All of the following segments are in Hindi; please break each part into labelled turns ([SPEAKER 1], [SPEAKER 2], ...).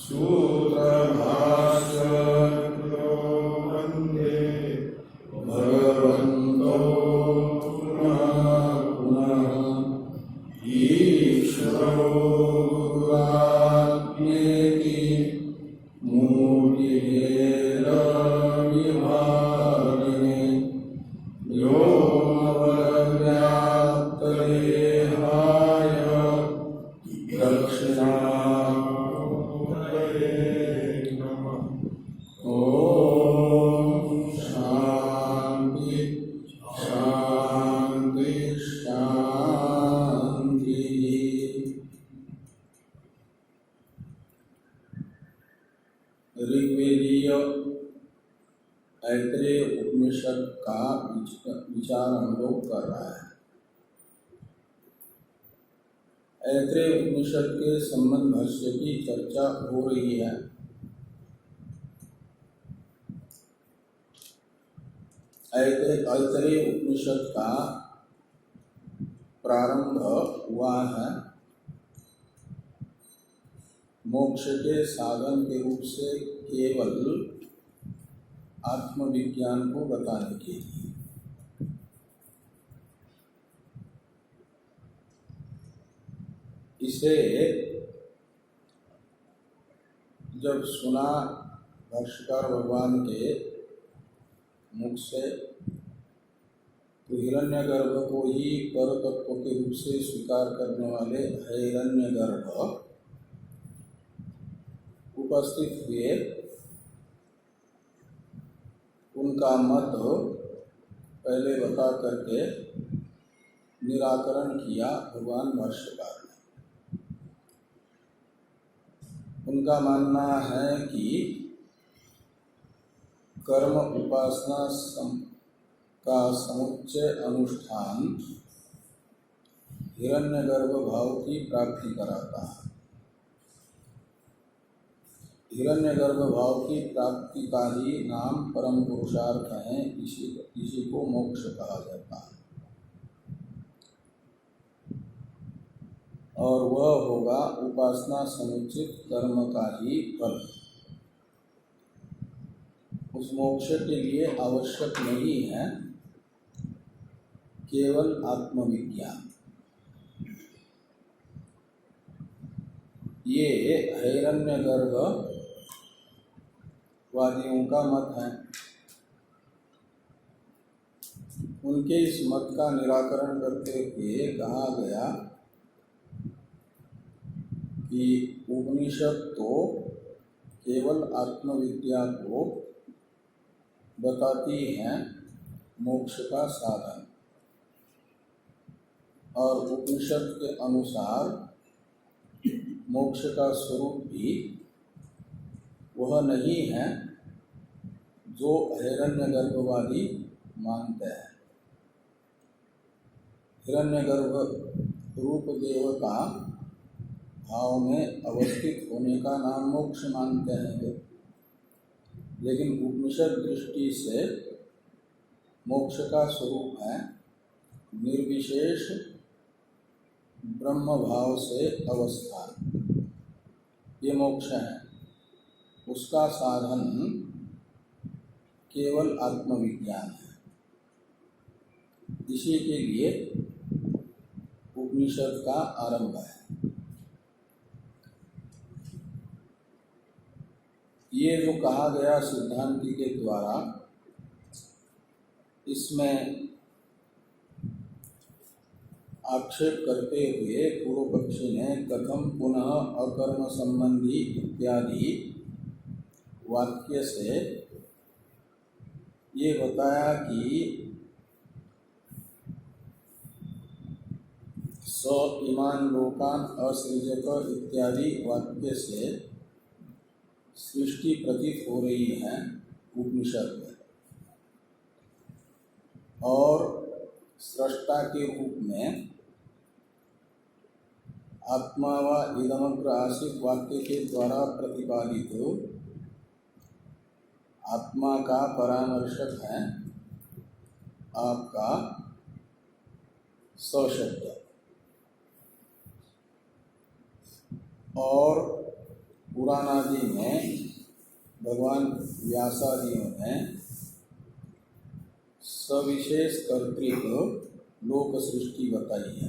[SPEAKER 1] सूत्रभाष्यकृतो वन्दे भगवन्तो पुनः पुनः ईश्वरो गुरुरात्मेति मूर्तिभेदविभागिने व्योमवद्व्याप्तदेहाय दक्षिणामूर्तये नमः। ॐ शान्ति शान्ति शान्तिः। ऋग्वेदीय ऐत्रेय उपनिषद का विचार हम लोग कर रहे हैं। ऐत्रेय उपनिषद के संबंध भाष्य की चर्चा हो रही है। ऐत्रेय उपनिषद का प्रारंभ हुआ है मोक्ष के साधन के रूप से केवल आत्मविज्ञान को बताने के लिए। इसे जब सुना भाष्यकार भगवान के मुख से तो हिरण्यगर्भ को ही परतत्व के रूप से स्वीकार करने वाले हिरण्यगर्भ उपस्थित हुए। उनका मत पहले बता करके निराकरण किया भगवान भाष्यकार ने। उनका मानना है कि कर्म उपासना का समुच्चय अनुष्ठान हिरण्यगर्भ भाव की प्राप्ति कराता है। हिरण्यगर्भ भाव की प्राप्ति का ही नाम परम पुरुषार्थ है। इसी को मोक्ष कहा जाता है और वह होगा उपासना समुचित कर्म का ही फल। उस मोक्ष के लिए आवश्यक नहीं है केवल आत्मविज्ञान। ये हिरण्यगर्भ वादियों का मत है। उनके इस मत का निराकरण करते हुए कहा गया कि उपनिषद तो केवल आत्मविद्या को बताती हैं मोक्ष का साधन, और उपनिषद के अनुसार मोक्ष का स्वरूप भी वह नहीं है जो हिरण्यगर्भवादी मानते हैं। हिरण्यगर्भ रूप देवता भाव में अवस्थित होने का नाम मोक्ष मानते हैं वे। लेकिन उपनिषद दृष्टि से मोक्ष का स्वरूप है निर्विशेष ब्रह्म भाव से अवस्था। ये मोक्ष है। उसका साधन केवल आत्मविज्ञान है। इसी के लिए उपनिषद का आरंभ है। ये जो कहा गया सिद्धांति के द्वारा, इसमें आक्षेप करते हुए पूर्व पक्षी ने कथम पुनः अकर्म संबंधी इत्यादि वाक्य से ये बताया कि स इमान लोकान असृजत इत्यादि वाक्य से सृष्टि प्रतीत हो रही है उपनिषद में, और सृष्टा के रूप में आत्मा व इदमग्र आसित वाक्य के द्वारा प्रतिपादित आत्मा का परामर्शक है आपका सशब्द, और पुराणादि में भगवान व्यासादियों ने सविशेष कर्तृत्व लोक सृष्टि बताई है।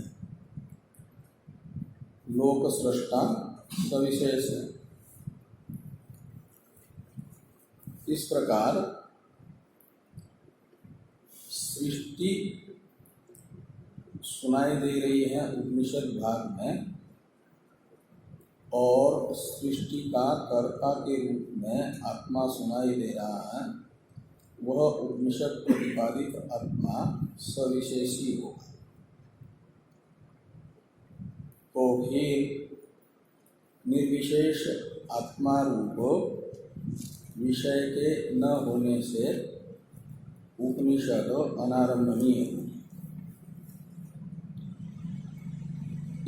[SPEAKER 1] लोक सृष्टा सविशेष है। इस प्रकार सृष्टि सुनाई दे रही है उपनिषद भाग में, और सृष्टि का कर्ता के रूप में आत्मा सुनाई दे रहा है। वह उपनिषद प्रतिपादित आत्मा सविशेषी होगा। तो फिर निर्विशेष आत्मा रूप विषय के न होने से उपनिषद अनारंभनीय होगी।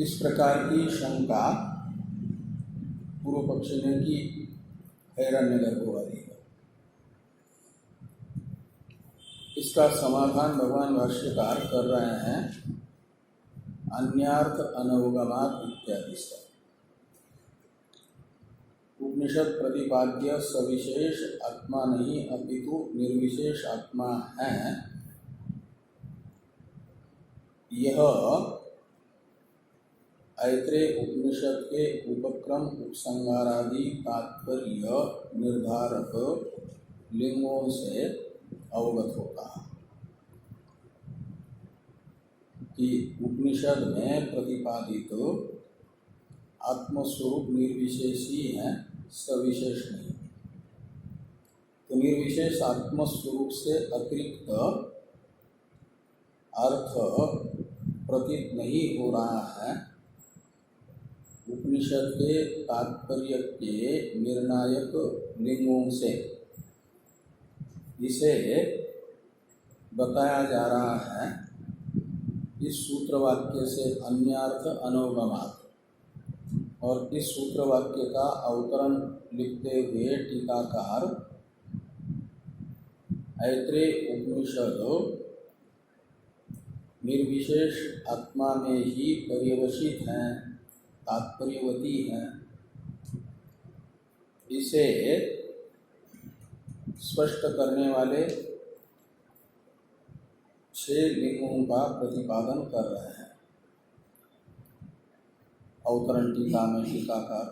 [SPEAKER 1] इस प्रकार की शंका पूर्व पक्षी ने की हिरण्यगर्भवादी है। इसका समाधान भगवान भाष्यकार कर रहे हैं अन्यार्थ अनवगमात इत्यादि से। उपनिषद प्रतिपाद्य सविशेष आत्मा नहीं अपितु निर्विशेष आत्मा है, यह ऐत्रेय उपनिषद के उपक्रम उपसंहारादि तात्पर्य निर्धारक लिंगों से अवगत होता है कि उपनिषद में प्रतिपादित आत्मस्वरूप निर्विशेषी है, सविशेष नहीं। तो निर्विशेष आत्मस्वरूप से अतिरिक्त अर्थ प्रतीत नहीं हो रहा है उपनिषद के तात्पर्य के निर्णायक लिंगों से। इसे बताया जा रहा है इस सूत्र वाक्य से अन्यार्थ अनवगमात। और इस सूत्र वाक्य का अवतरण लिखते हुए टीकाकार ऐत्रेय उपनिषद निर्विशेष आत्मा में ही पर्यवसित हैं, तात्पर्यवती हैं, इसे स्पष्ट करने वाले 6 लिंगों का प्रतिपादन कर रहे हैं। अवतरण टीका में टीकाकार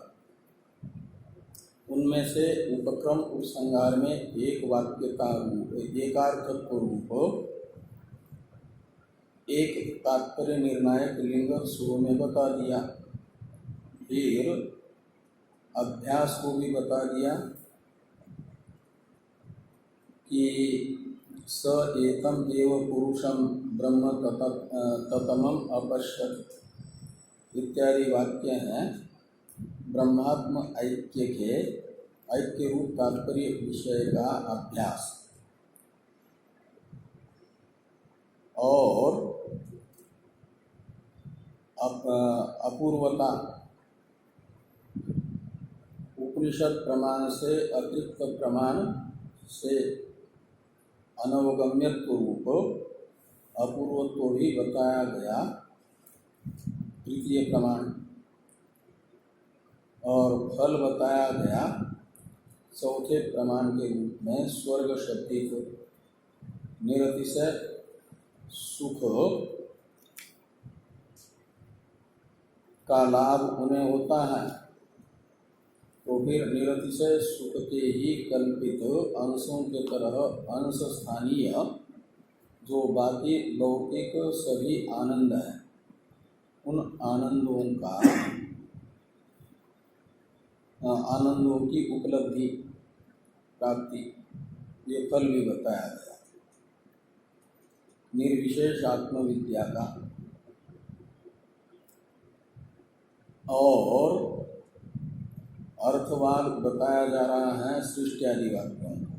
[SPEAKER 1] उनमें से उपक्रम उपसंहार में एक वाक्य का रूप, एकार्थत्व रूप, एक तात्पर्य निर्णायक लिंग शुरू में बता दिया। फिर अभ्यास को भी बता दिया कि स एतम एव पुरुषम ब्रह्म ततमम अपश्यत् इत्यादि वाक्य हैं ब्रह्मात्म ऐक्य के ऐक्य रूप तात्पर्य विषय का अभ्यास। और अपूर्वता उपनिषद प्रमाण से अतिरिक्त प्रमाण से अनवगम्यत्व रूप अपूर्वत्व भी बताया गया तृतीय प्रमाण। और फल बताया गया चौथे प्रमाण के रूप में स्वर्ग शब्दिक निरतिशय सुख का लाभ उन्हें होता है। तो फिर निरतिशय सुख के ही कल्पित अंशों के तरह अंश स्थानीय जो बाकी लौकिक सभी आनंद हैं, उन आनंदों की उपलब्धि प्राप्ति, ये फल भी बताया गया निर्विशेष आत्मविद्या का। और अर्थवाद बताया जा रहा है सृष्टि आदि वाक्यों का।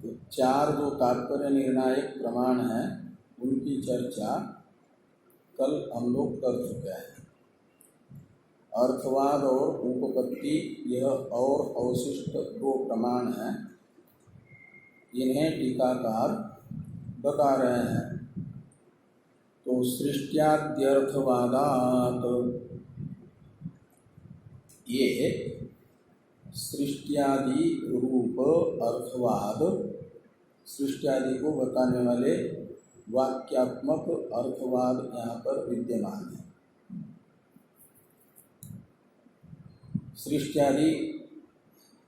[SPEAKER 1] तो 4 जो तात्पर्य निर्णायक प्रमाण हैं उनकी चर्चा कल हम लोग कर चुके हैं। अर्थवाद और उपपत्ति यह और अवशिष्ट 2 प्रमाण हैं, इन्हें टीकाकार बता रहे हैं। तो सृष्ट्याद्यर्थवादात ये सृष्टियादि रूप अर्थवाद, सृष्टियादि को बताने वाले वाक्यात्मक अर्थवाद यहाँ पर विद्यमान है। सृष्टियादि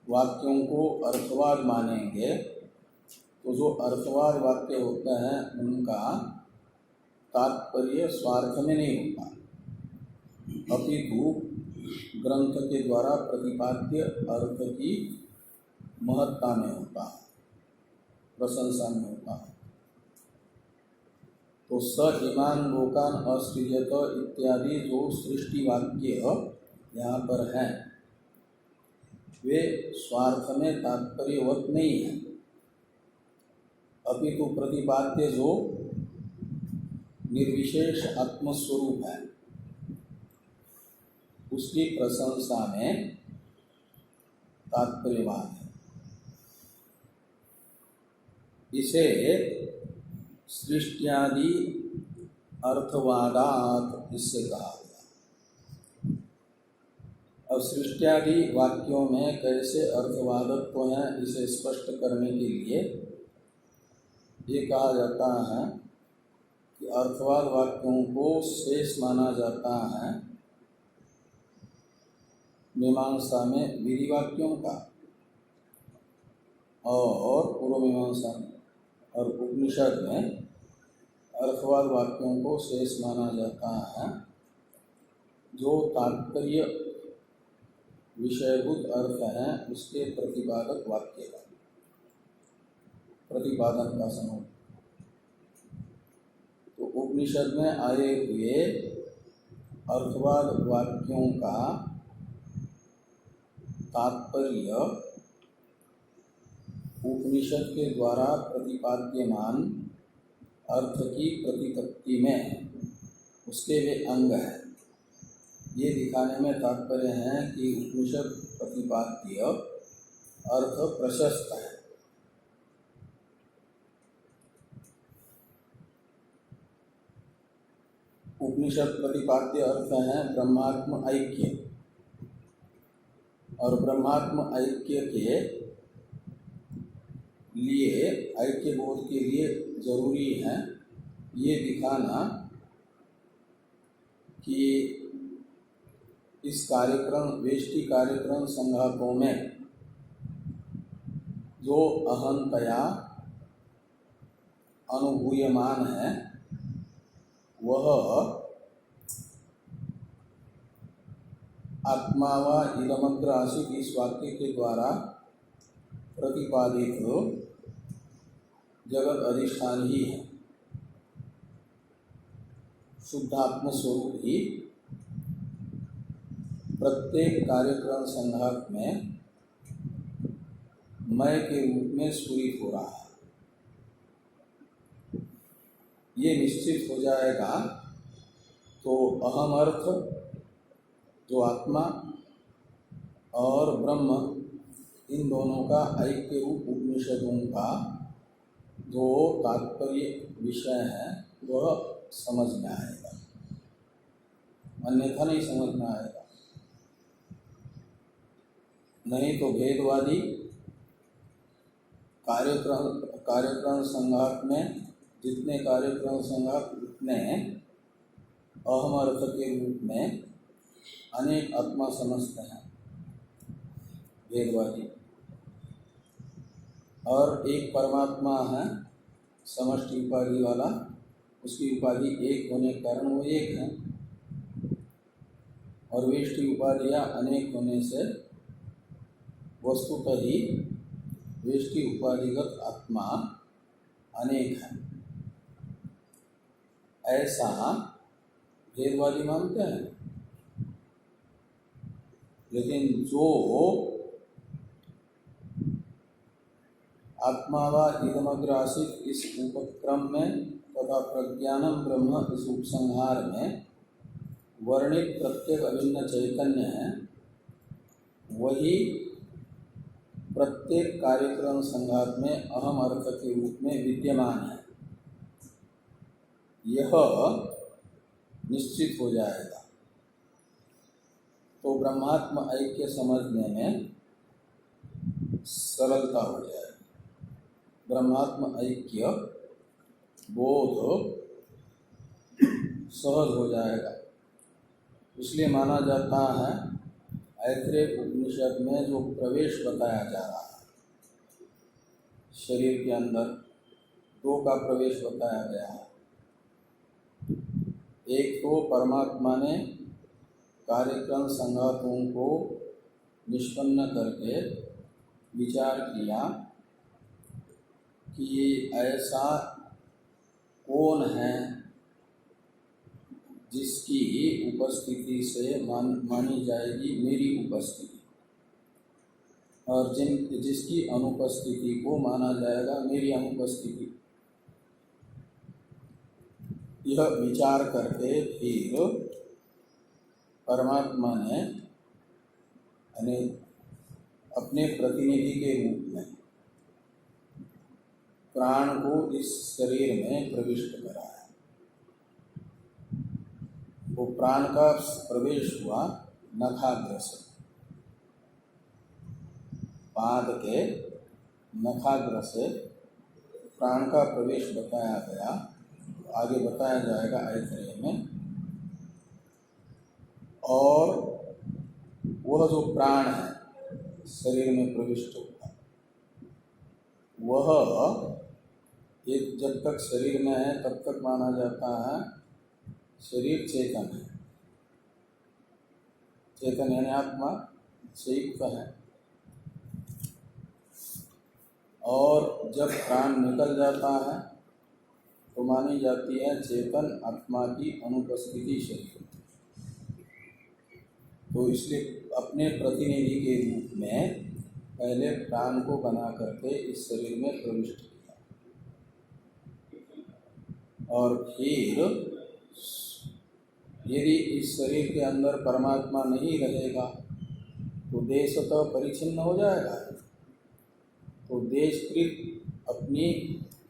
[SPEAKER 1] वाक्यों को अर्थवाद मानेंगे तो जो अर्थवाद वाक्य होते हैं उनका तात्पर्य स्वार्थ में नहीं होता, अपितु ग्रंथ के द्वारा प्रतिपाद्य अर्थ की महत्ता में होता है, प्रशंसा में होता है। तो स इमान लोकान असृजत इत्यादि जो सृष्टि वाक्य यहाँ पर हैं वे स्वार्थ में तात्पर्यवत नहीं है, अपितु प्रतिपाद्य जो निर्विशेष आत्मस्वरूप है उसकी प्रशंसा में तात्पर्यवान है। इसे सृष्टियादि अर्थवादात इससे कहा गया। अब सृष्टियादि वाक्यों में कैसे अर्थवादत्व है इसे स्पष्ट करने के लिए ये कहा जाता है कि अर्थवाद वाक्यों को शेष माना जाता है मीमांसा में विधि वाक्यों का और पूर्व मीमांसा में, और उपनिषद में अर्थवाद वाक्यों को शेष माना जाता है जो तात्पर्य विषयभूत अर्थ हैं उसके प्रतिपादक वाक्य का प्रतिपादन का समूह। तो उपनिषद में आए हुए अर्थवाद वाक्यों का तात्पर्य उपनिषद के द्वारा प्रतिपाद्यमान अर्थ की प्रतिपत्ति में उसके वे अंग हैं, ये दिखाने में तात्पर्य है कि उपनिषद प्रतिपाद्य अर्थ प्रशस्त है। उपनिषद प्रतिपाद्य अर्थ है ब्रह्मात्म ऐक्य, और ब्रह्मात्म ऐक्य के लिए, ऐक्य बोध के लिए जरूरी है ये दिखाना कि इस कार्यक्रम वेष्टि कार्यक्रम संघातों में जो अहंतया अनुभूयमान है वह आत्मा व इदमग्र आशिक इस वाक्य के द्वारा प्रतिपादित जगत अधिष्ठान ही है, शुद्धात्म स्वरूप ही प्रत्येक कार्यक्रम संघात में मय के रूप में स्फुरित हो रहा है। ये निश्चित हो जाएगा तो अहम अर्थ जो आत्मा और ब्रह्म इन दोनों का ऐक्य रूप उपनिषदों का जो तात्पर्य विषय है वह समझ में आएगा, अन्यथा नहीं समझ में आएगा। नहीं तो भेदवादी कार्यक्रम संघात में जितने कार्यक्रम संघात उतने अहम अर्थ के रूप में अनेक आत्मा समझते हैं भेदवादी, और एक परमात्मा है समष्टि उपाधि वाला, उसकी उपाधि एक होने के कारण वो एक है, और वेष्टि उपाधियाँ अनेक होने से वस्तुतः ही वेष्टि उपाधिगत आत्मा अनेक है, ऐसा भेदवादी मानते हैं। लेकिन जो आत्मा व इदमग्र आशिक इस उपक्रम में तथा प्रज्ञानम ब्रह्म इस उपसंहार में वर्णित प्रत्येक अभिन्न चैतन्य है, वही प्रत्येक कार्यक्रम संघात में अहम अर्थ के रूप में विद्यमान है, यह निश्चित हो जाएगा। तो ब्रह्मात्म ऐक्य समझने में सरलता हो जाएगी। ब्रह्मात्म ऐक्य बोध सहज हो जाएगा। इसलिए माना जाता है ऐत्रेय उपनिषद में जो प्रवेश बताया जा रहा है शरीर के अंदर, दो का प्रवेश बताया गया है। एक तो परमात्मा ने कार्यक्रम संघातों को निष्पन्न करके विचार किया कि ऐसा कौन है जिसकी उपस्थिति से मानी जाएगी मेरी उपस्थिति, और जिसकी अनुपस्थिति को माना जाएगा मेरी अनुपस्थिति। यह विचार करके फिर परमात्मा ने अपने प्रतिनिधि के रूप में प्राण को इस शरीर में प्रविष्ट कराया। वो प्राण का प्रवेश हुआ नखाग्र से, पाद के नखाग्र से प्राण का प्रवेश बताया गया। आगे बताया जाएगा ऐत्रेय में। और वह जो प्राण है शरीर में प्रविष्ट हुआ, वह एक जब तक शरीर में है तब तक माना जाता है शरीर चेतन है। चेतन यानी आत्मा से युक्त है। और जब प्राण निकल जाता है तो मानी जाती है चेतन आत्मा की अनुपस्थिति शरीर। तो इसलिए अपने प्रतिनिधि के रूप में पहले प्राण को बना करके इस शरीर में प्रविष्ट किया, और फिर यदि इस शरीर के अंदर परमात्मा नहीं रहेगा तो देश तो परिचिन्न हो जाएगा। तो देशकृत अपनी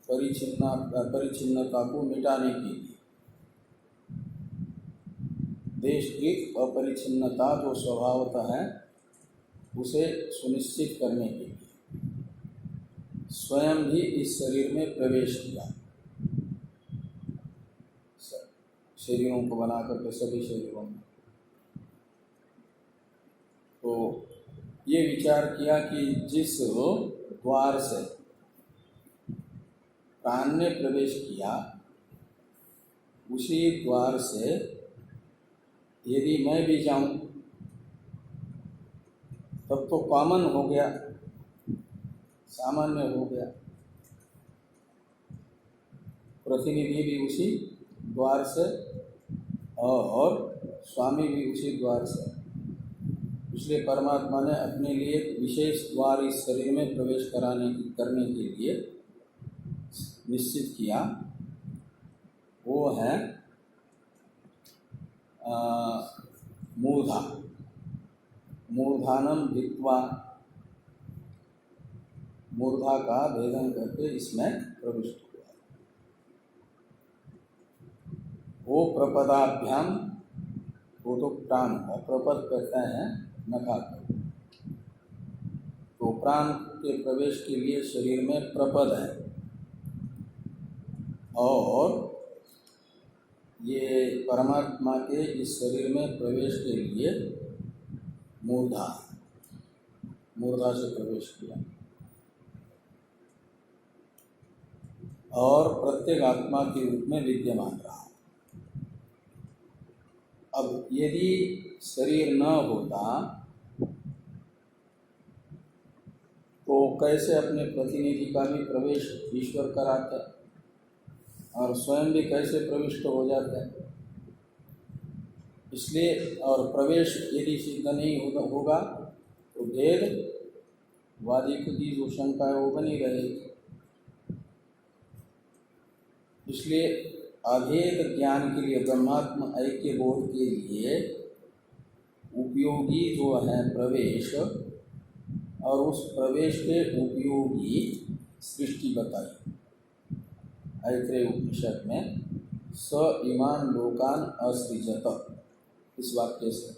[SPEAKER 1] परिचिन्नता को मिटाने के लिए, देशकृत अपरिचिन्नता जो स्वभावतः है उसे सुनिश्चित करने के लिए स्वयं भी इस शरीर में प्रवेश किया। शरीरों को बना करके सभी शरीरों में तो ये विचार किया कि जिस द्वार से प्राण ने प्रवेश किया उसी द्वार से यदि मैं भी जाऊं तब तो कॉमन हो गया, सामान्य हो गया। प्रतिनिधि भी उसी द्वार से और स्वामी भी उसी द्वार से। इसलिए परमात्मा ने अपने लिए विशेष द्वार इस शरीर में प्रवेश करने के लिए निश्चित किया। वो है मूर्धा। मूर्धानम भित्वा, मूर्धा का भेदन करके इसमें प्रविष्ट हुआ। वो प्रपदाभ्याम, वो तो प्राण का प्रपद कहते हैं नखा को। तो प्राण के प्रवेश के लिए शरीर में प्रपद है, और ये परमात्मा के इस शरीर में प्रवेश के लिए मूर्धा, मूर्धा से प्रवेश किया। और प्रत्येक आत्मा के रूप में विद्यमान रहा। अब यदि शरीर न होता तो कैसे अपने प्रतिनिधि का भी प्रवेश ईश्वर कराते और स्वयं भी कैसे प्रविष्ट हो जाते हैं। इसलिए और प्रवेश यदि सिद्ध नहीं होगा तो भेद वादी की जो शंका है वो बनी रहेगी। इसलिए अभेद ज्ञान के लिए, ब्रह्मात्म ऐक्य बोध के लिए उपयोगी जो है प्रवेश, और उस प्रवेश के उपयोगी सृष्टि बताई ऐत्रेय उपनिषद में। स इमान लोकान असृजत, इस वाक्य से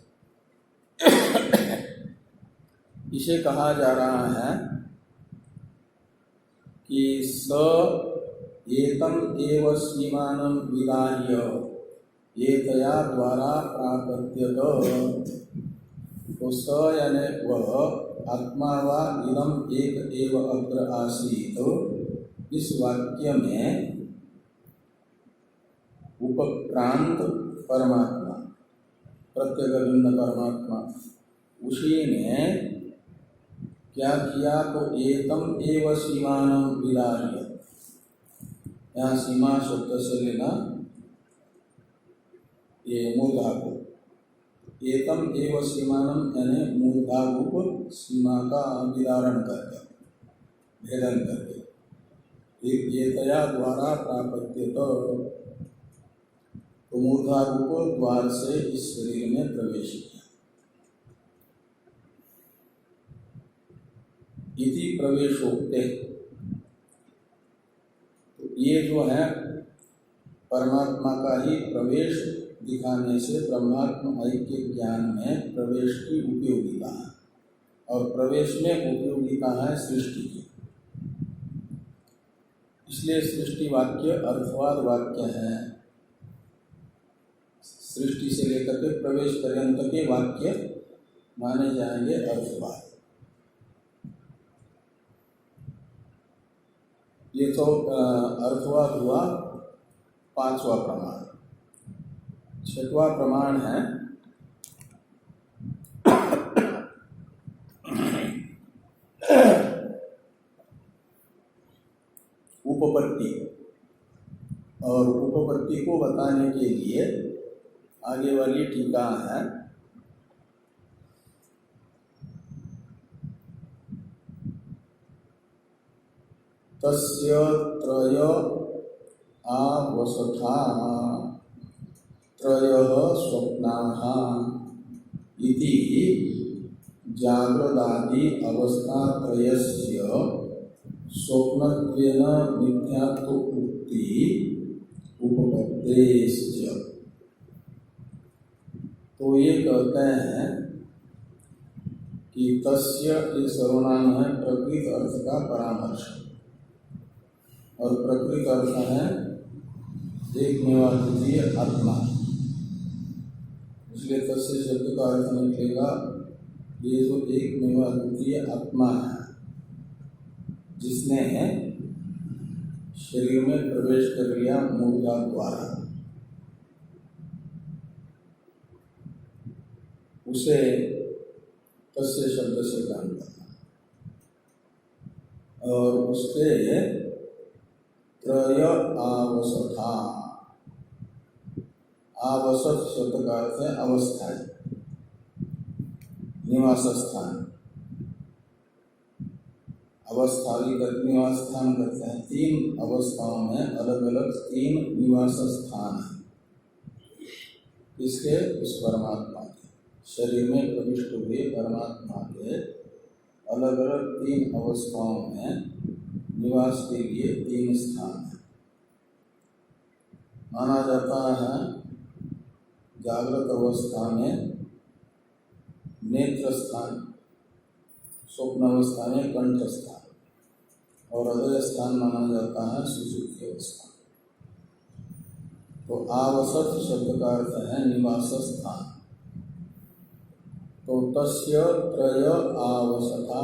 [SPEAKER 1] इसे कहा जा रहा है कि स एतम एव सीमानं विदार्य एतया द्वारा प्रापद्यत। तो स यानी वह आत्मा वा इदम एक एव अग्र आसीत, इस वाक्य में उपक्रांत परमात्मा, प्रत्येक भिन्न परमात्मा, उसी ने क्या किया? तो एतम एव सीमानं विदार्य, यहाँ सीमा शब्द से लेना ये मूर्धा को, एतम एव सीमानं यानी मूर्धा रूप सीमा का विदारण करके, भेदन करके, एतया द्वारा प्रापद्यत। तो मूर्धा रूप द्वार से इस शरीर में प्रवेश किया। इति प्रवेशोक्ते, तो ये जो है परमात्मा का ही प्रवेश दिखाने से ब्रह्मात्म ऐक्य ज्ञान में प्रवेश की उपयोगिता है, और प्रवेश में उपयोगिता है सृष्टि की। इसलिए सृष्टि वाक्य अर्थवाद वाक्य है। सृष्टि से लेकर के प्रवेश पर्यंत के वाक्य माने जाएंगे अर्थवाद। ये तो अर्थवाद हुआ पांचवा प्रमाण। छठवां प्रमाण है उपपत्ति, और उपपत्ति को बताने के लिए आगे वाली टीका है तस्य त्रय आवसथा त्रयः स्वप्नाः इति जागृदादि अवस्थात्रयस्य स्वप्नत्वेन मिथ्यात्व उक्ति उपपत्तेश्च। तो ये कहते हैं कि तस्य ये सर्वनाम है प्रकृत अर्थ का परामर्श, और प्रकृत अर्थ है एकमेवाद्वितीय आत्मा। इसलिए तस्य शब्द का अर्थ निकलेगा ये जो एकमेवाद्वितीय आत्मा है, जिसने शरीर में प्रवेश कर लिया मूर्धा द्वारा, उसे तस्य शब्द से ज्ञान करना, और उसके त्रय आवसथा, आवसत शब्द का अर्थ है अवस्थाएं, निवास स्थान। अवस्थाली निवास स्थान करते हैं। तीन अवस्थाओं में अलग अलग तीन निवास स्थान है इसके, उस परमात्मा के शरीर में प्रविष्ट हुए परमात्मा के अलग अलग तीन अवस्थाओं में निवास के लिए तीन स्थान है। माना जाता है जागृत अवस्था में नेत्र स्थान, स्वप्न अवस्था में कंठ स्थान, और अदय स्थान माना जाता है सुषुप्ति अवस्था। तो आवसत शब्द का अर्थ है निवास स्थान। तो तस्य त्रय आवसथा,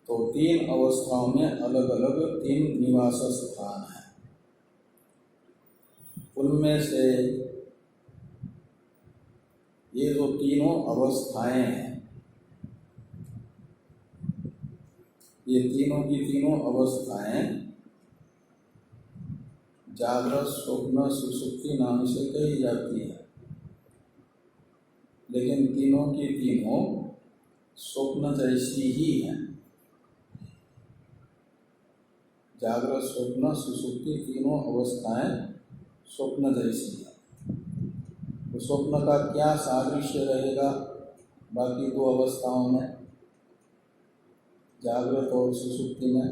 [SPEAKER 1] तो तीन अवस्थाओं में अलग अलग तीन निवास स्थान है। उनमें से ये जो तीनों अवस्थाएं हैं, ये तीनों की तीनों अवस्थाएं जागृत स्वप्न सुषुप्ति नाम से कही जाती है, लेकिन तीनों की तीनों स्वप्न जैसी ही हैं। जागृत स्वप्न सुषुप्ति तीनों अवस्थाएं स्वप्न जैसी है। तो स्वप्न का क्या सादृश्य रहेगा बाकी दो अवस्थाओं में, जागृत और सुषुप्ति में?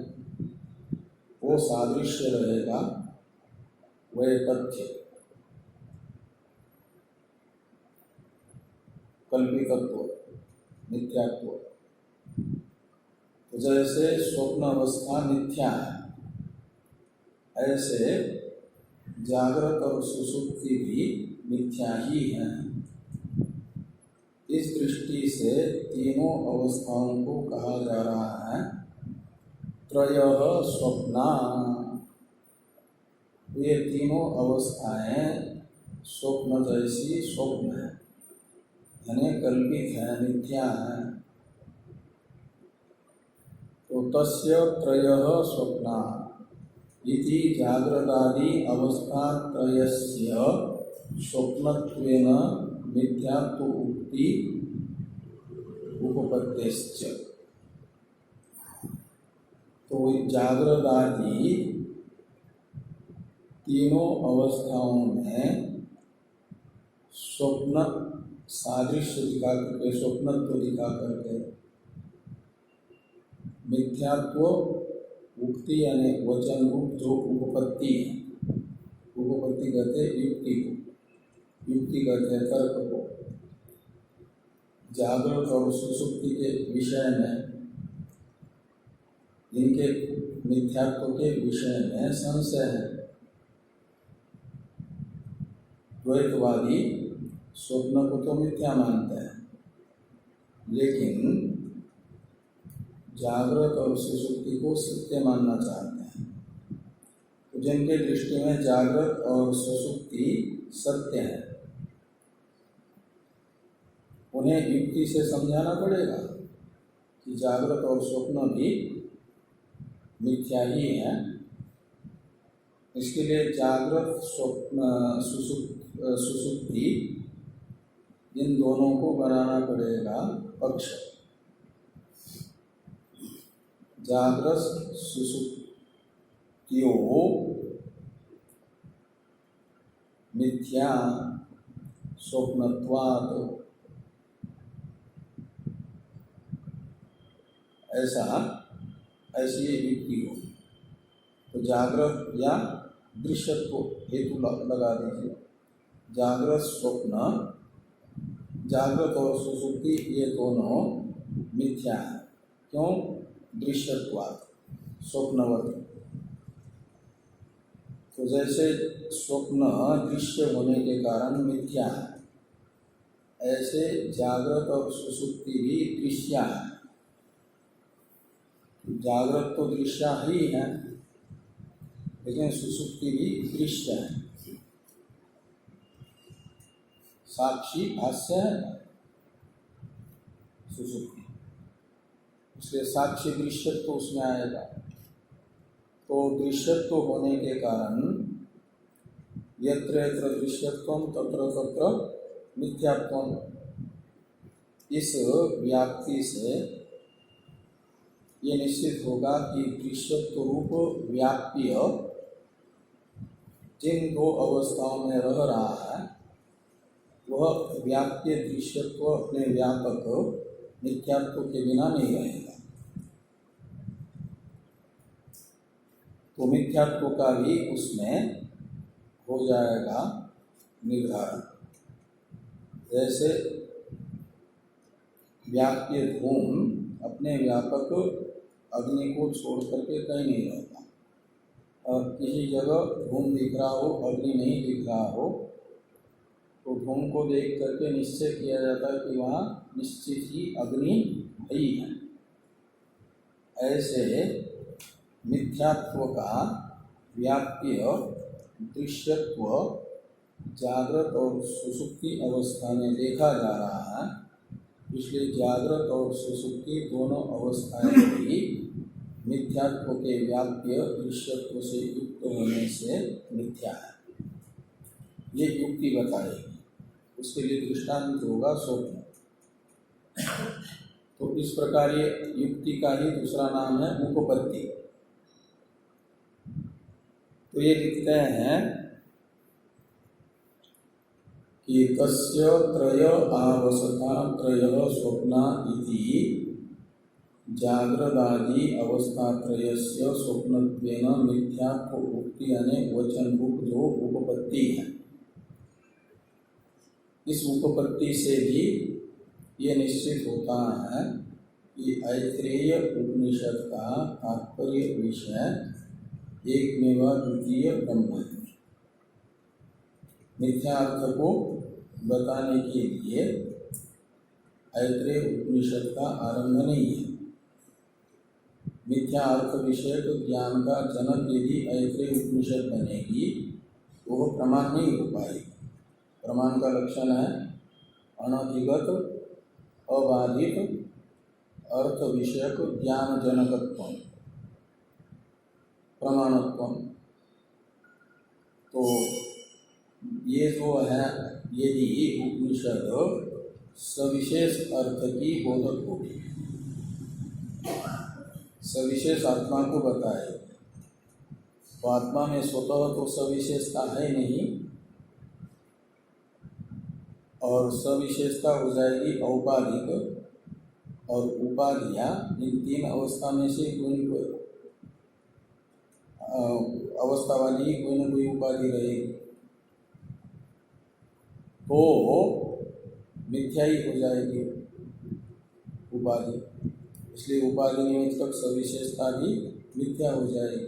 [SPEAKER 1] वो सादृश्य रहेगा वह तथ्य कल्पितत्व, मिथ्यात्व। तो जैसे स्वप्न अवस्था मिथ्या है, ऐसे जागृत और सुषुप्ति भी मिथ्या ही है। इस दृष्टि से तीनों अवस्थाओं को कहा जा रहा है त्रयः स्वप्ना। ये तीनों अवस्थाएं स्वप्न जैसी स्वप्न है, यानी कल्पित है, मिथ्या है। तो तस्य त्रयः स्वप्ना इति जागृतादि अवस्था त्रयस्य स्वप्नत्वेन मिथ्यात्व उक्ति उपपत्तिश्च। तो जागृतादि तीनों अवस्थाओं में स्वप्न सादृश्य दिखा करके, स्वप्नत्व दिखा करके मिथ्यात्व उक्ति यानी वचन रूप जो उपपत्ति है, उपपत्ति कहते युक्ति को, युक्ति कहते हैं तर्क को। जागृत और सुषुप्ति के विषय में, इनके मिथ्यात्व के विषय में संशय है। द्वैतवादी स्वप्न को तो मिथ्या मानते हैं, लेकिन जागृत और सुषुप्ति को सत्य मानना चाहते हैं। तो जिनके दृष्टि में जागृत और सुषुप्ति सत्य है, उन्हें युक्ति से समझाना पड़ेगा कि जागृत और स्वप्न भी मिथ्या ही है। इसके लिए जागृत स्वप्न सुषुप्ति इन दोनों को बनाना पड़ेगा पक्ष। जागृत सुषुप्तियों मिथ्या स्वप्नत्वात्, ऐसी युक्ति हो। तो जागृत या दृश्यत्व हेतु लगा दीजिए। जागृत स्वप्न, जागृत और सुषुप्ति ये दोनों मिथ्या है। क्यों? दृश्यत्वात्, स्वप्नवत। तो जैसे स्वप्न दृश्य होने के कारण मिथ्या है, ऐसे जागृत और सुषुप्ति भी दृश्य है। जागृत तो दृश्य ही है, लेकिन सुषुप्ति भी दृश्य है। साक्षी भाष्य है सुषुप्ति, इसलिए साक्षी दृश्यत्व तो उसमें आएगा। तो दृश्यत्व होने के कारण यत्र यत्र दृश्यत्वं तत्र तत्र मिथ्यात्वं, इस व्याप्ति से ये निश्चित होगा कि दृश्यत्व रूप व्याप्य जिन दो अवस्थाओं में रह रहा है, वह व्याप्य दृश्यत्व अपने व्यापक मिथ्यात्व के बिना नहीं रहेगा। तो मिथ्यात्व का भी उसमें हो जाएगा निर्धारण। जैसे व्याप्य धूम अपने व्यापक अग्नि को छोड़ करके कहीं नहीं रहता, और किसी जगह धूम दिख रहा हो, अग्नि नहीं दिख रहा हो, तो धूम को देख करके निश्चय किया जाता है कि वहाँ निश्चित ही अग्नि ही है। ऐसे मिथ्यात्व का व्याप्य दृश्यत्व जागृत और सुषुप्ति अवस्था में देखा जा रहा है। इसलिए जागृत और सुषुप्ति दोनों अवस्थाएं भी मिथ्यात्व के व्याप्य दृश्यत्व से युक्त होने से मिथ्या है। ये युक्ति बताएगी, उसके लिए दृष्टांत होगा स्वप्न। तो इस प्रकार ये युक्ति का ही दूसरा नाम है उपपत्ति। तो ये लिखते हैं कि तस्य त्रय अवस्था त्रयः स्वप्ना इति जागृदादि अवस्था त्रयस्य स्वप्नत्वेन मिथ्यात्व उक्ति यानी वचन रूप जो उपपत्ति है, इस उपपत्ति से भी ये निश्चित होता है कि ऐत्रेय उपनिषद का तात्पर्य विषय एकमेव द्वितीय ब्रह्म है। मिथ्यार्थ को बताने के लिए ऐत्रेय उपनिषद का आरंभ नहीं है। मिथ्या अर्थ विषयक ज्ञान का जनक यदि ऐत्रेय उपनिषद बनेगी तो वह प्रमाण नहीं हो पाएगी। प्रमाण का लक्षण है अनधिगत अबाधित अर्थ विषयक ज्ञान जनकत्व प्रमाणत्व। तो ये जो है यदि उपनिषद सविशेष अर्थ की बोधक होगी, सविशेष आत्मा को बताए, तो आत्मा में स्वतः तो सविशेषता है नहीं और सविशेषता हो जाएगी औपाधिक, और उपाधियाँ इन तीन अवस्था में से कोई अवस्था वाली कोई न कोई उपाधि रहेगी, तो मिथ्याई हो जाएगी उपाधि। इसलिए उपाधि निमित्तक सविशेषता भी मिथ्या हो जाएगी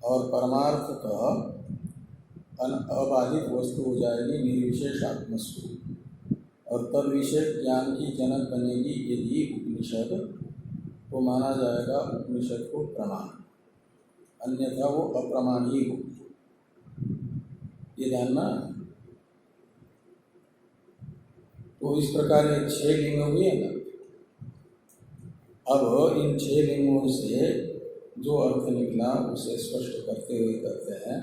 [SPEAKER 1] और परमार्थतः अबाधित वस्तु हो जाएगी निर्विशेष आत्मस्वरूप। और तद विषय ज्ञान की जनक बनेगी यदि उपनिषद, तो माना जाएगा उपनिषद को प्रमाण, अन्यथा वो अप्रमाण ही होगी। ये जानना। तो इस प्रकार ये 6 लिंग हुए ना। अब इन 6 लिंगों से जो अर्थ निकला उसे स्पष्ट करते हुए कहते हैं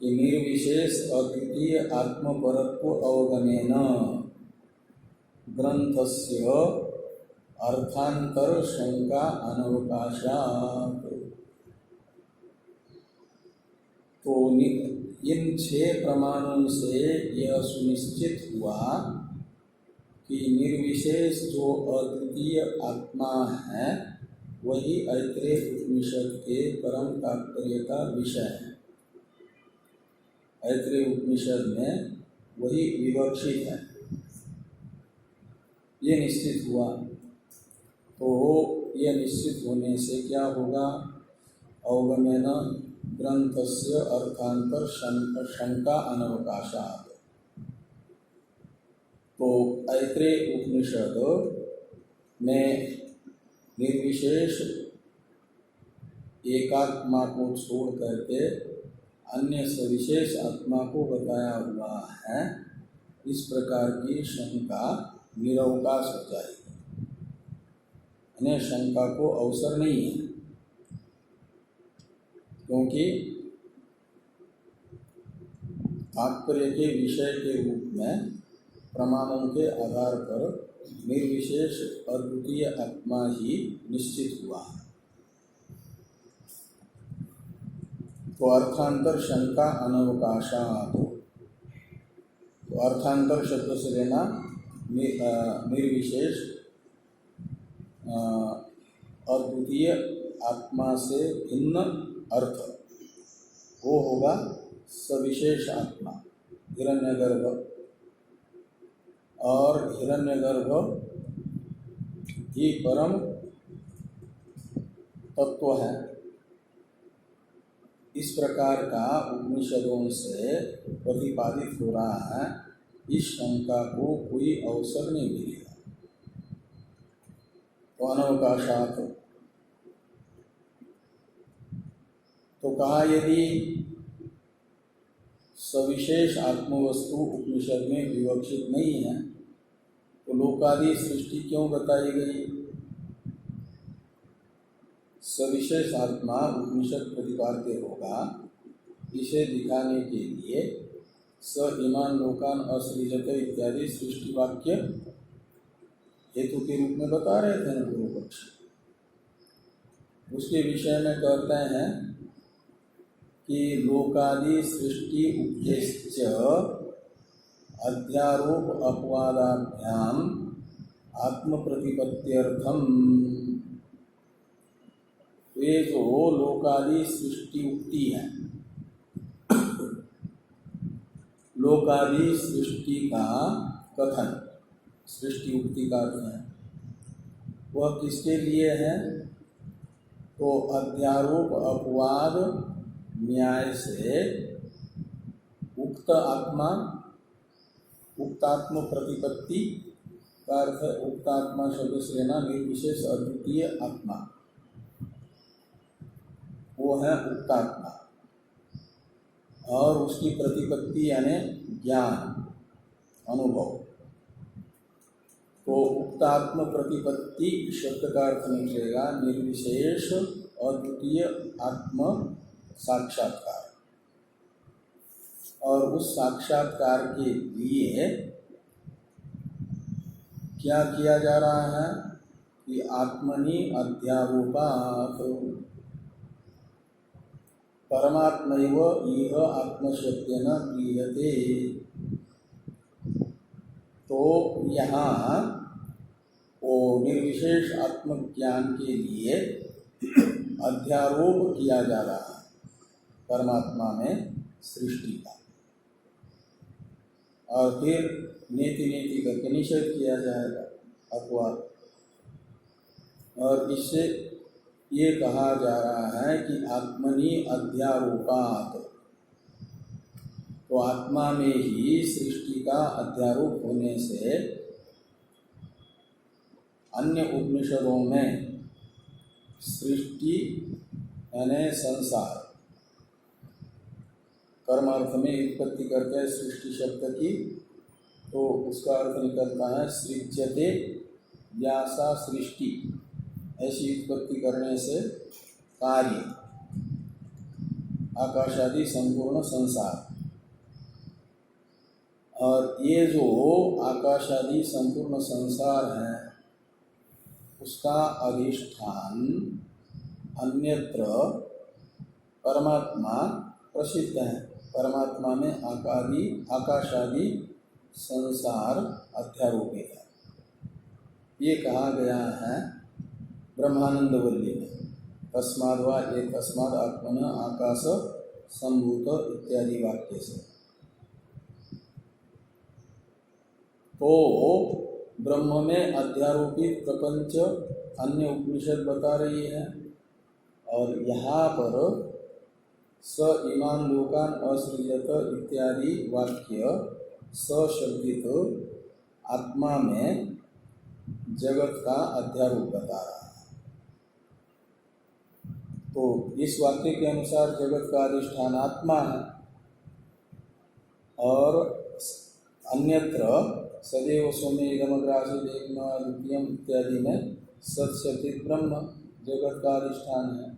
[SPEAKER 1] कि निर्विशेष अद्वितीय आत्मपरत्व अवगमेन ग्रंथस्य अर्थांतर शंका अनवकाशात्। तो इन 6 प्रमाणों से यह सुनिश्चित हुआ कि निर्विशेष जो अद्वितीय आत्मा है वही ऐत्रेय उपनिषद के परम तात्पर्य का विषय है। ऐत्रेय उपनिषद में वही विवक्षित है, ये निश्चित हुआ। तो यह निश्चित होने से क्या होगा? अवगमेन ग्रंथस्य अर्थांतर शंका अनवकाशात्। तो ऐत्रेय उपनिषद में निर्विशेष एकात्मा को छोड़ करके अन्य सविशेष आत्मा को बताया हुआ है, इस प्रकार की शंका निरवकाश हो जाएगी, यानी शंका को अवसर नहीं है। क्योंकि तात्पर्य के विषय के रूप में प्रमाणों के आधार पर निर्विशेष अद्वितीय आत्मा ही निश्चित हुआ है। तो अर्थांतर शंका अनवकाशात्। तो अर्थांतर शब्द से लेना निर्विशेष अद्वितीय आत्मा से भिन्न अर्थ, वो होगा सविशेष आत्मा हिरण्यगर्भ। और हिरण्यगर्भ ही परम तत्व है। इस प्रकार का उपनिषदों से प्रतिपादित हो रहा है, इस शंका को कोई अवसर नहीं मिलेगा। तो अनवकाशात्। तो कहा यदि सविशेष आत्मवस्तु उपनिषद में विवक्षित नहीं है तो लोकादि सृष्टि क्यों बताई गई? सविशेष आत्मा उपनिषद प्रतिपाद्य होगा, इसे दिखाने के लिए स इमान लोकान असृजत इत्यादि सृष्टि वाक्य हेतु के रूप में बता रहे थे न पूर्व पक्ष। उसके विषय में कहते हैं कि लोकादि सृष्टि उद्देश्य अध्यारोप अपवादाभ्याम आत्म प्रतिपत्त्यर्थम। ये जो लोकादि सृष्टि उक्ति है, लोकादि सृष्टि का कथन सृष्टि उक्ति का अर्थ है, वह किसके लिए है? तो अध्यारोप अपवाद न्याय से उक्तात्म प्रतिपत्ति का अर्थ है, उक्तात्मा शब्द से लेना निर्विशेष अद्वितीय आत्मा, वो है उक्तात्मा, और उसकी प्रतिपत्ति यानी ज्ञान अनुभव। तो उक्तात्म प्रतिपत्ति शब्द का अर्थ निकलेगा निर्विशेष अद्वितीय आत्म साक्षात्कार। और उस साक्षात्कार के लिए क्या किया जा रहा है कि आत्मनि अध्यारोपात् परमात्मैव इह आत्मशब्देन क्रियते। तो यहाँ वो निर्विशेष आत्मज्ञान के लिए अध्यारोप किया जा रहा है परमात्मा में सृष्टि का, और फिर नेति नेति करके निषेध किया जाएगा अपवाद। और इससे ये कहा जा रहा है कि आत्मनि अध्यारोपात्, तो आत्मा में ही सृष्टि का अध्यारोप होने से अन्य उपनिषदों में सृष्टि यानी संसार कर्मार्थ में उत्पत्ति करते हैं सृष्टि शब्द की, तो उसका अर्थ निकलता है सृज्यते व्यासा सृष्टि, ऐसी उत्पत्ति करने से कार्य आकाश आदि संपूर्ण संसार। और ये जो आकाश आदि संपूर्ण संसार है उसका अधिष्ठान अन्यत्र परमात्मा प्रसिद्ध है। परमात्मा में आकाश आदि संसार अध्यारोपित है, ये कहा गया है ब्रह्मानंद वल्ली में। तस्माद् वा एतस्माद् आत्मन आकाश संभूत इत्यादि वाक्य से। तो ब्रह्म में अध्यारोपित प्रपंच अन्य उपनिषद बता रही है, और यहाँ पर स इमान लोकान असृजत इत्यादि वाक्य सशब्दित आत्मा में जगत का अध्यारोप बता रहा है। तो इस वाक्य के अनुसार जगत का अधिष्ठान आत्मा है, और अन्यत्र सदैव सौम्य इदमग्रासी देखना द्वितीयम इत्यादि में सत्शब्दित ब्रह्म जगत का अधिष्ठान है।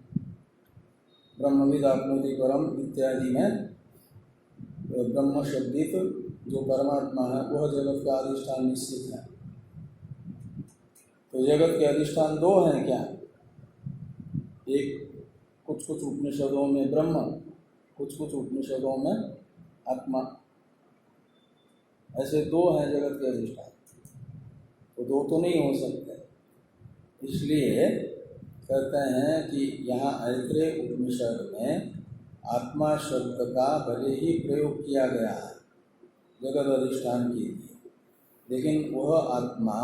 [SPEAKER 1] ब्रह्मविद आप्नोति परम इत्यादि में ब्रह्म शब्दित जो परमात्मा है वह जगत का अधिष्ठान निश्चित है। तो जगत के अधिष्ठान दो हैं क्या? एक कुछ कुछ उपनिषदों में ब्रह्म, कुछ कुछ उपनिषदों में आत्मा, ऐसे दो हैं जगत के अधिष्ठान। तो दो तो नहीं हो सकते, इसलिए कहते हैं कि यहाँ ऐत्रेय उपनिषद में आत्मा शब्द का भले ही प्रयोग किया गया है जगत अधिष्ठान के लिए, लेकिन वह आत्मा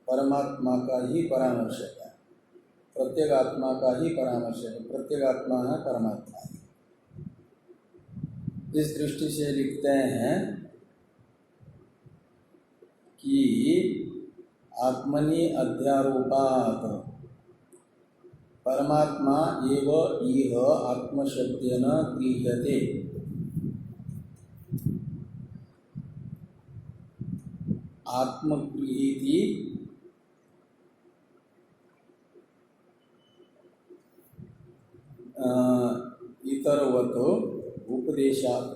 [SPEAKER 1] परमात्मा का ही परामर्शक है, प्रत्येक आत्मा का ही परामर्शक है, प्रत्येक आत्मा है परमात्मा ही। इस दृष्टि से लिखते हैं कि आत्मनि अध्यारोपात् परमात्मा एव इह आत्मशब्देन गृह्यते। आत्मगृहीति इतरवत उपदेशात्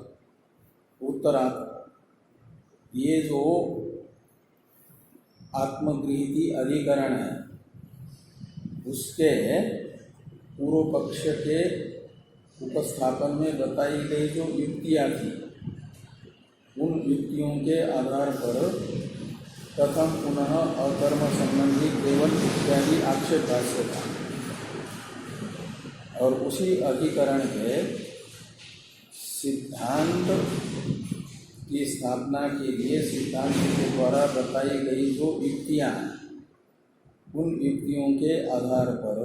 [SPEAKER 1] उत्तरात्, ये जो आत्मगृहीति अधिकरण है उसके पूर्व पक्ष के उपस्थापन में बताई गई जो युक्तियाँ थी, उन युक्तियों के आधार पर प्रथम पुनः अकर्म संबंधी केवल इत्यादि आक्षेप भाष्य था, और उसी अधिकरण के सिद्धांत की स्थापना के लिए सिद्धांत के द्वारा बताई गई जो युक्तियाँ हैं, उन युक्तियों के आधार पर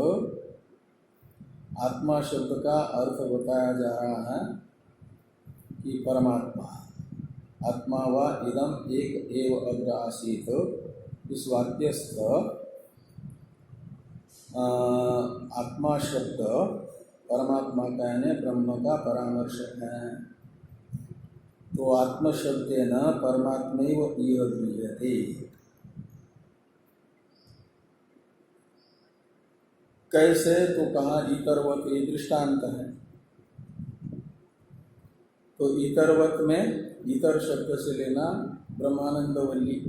[SPEAKER 1] आत्मा शब्द का अर्थ बताया जा रहा है कि परमात्मा, आत्मा व इदम एक एव अग्र आसीत। इस वाक्यस्थ आत्मा शब्द परमात्मा का यानी ब्रह्म का परामर्शक है। तो आत्म शब्देन परमात्मैव इह गृह्यते। कैसे? तो कहा इतरवत, ये दृष्टांत है। तो इतरवत में इतर शब्द से लेना ब्रह्मानंद वल्ली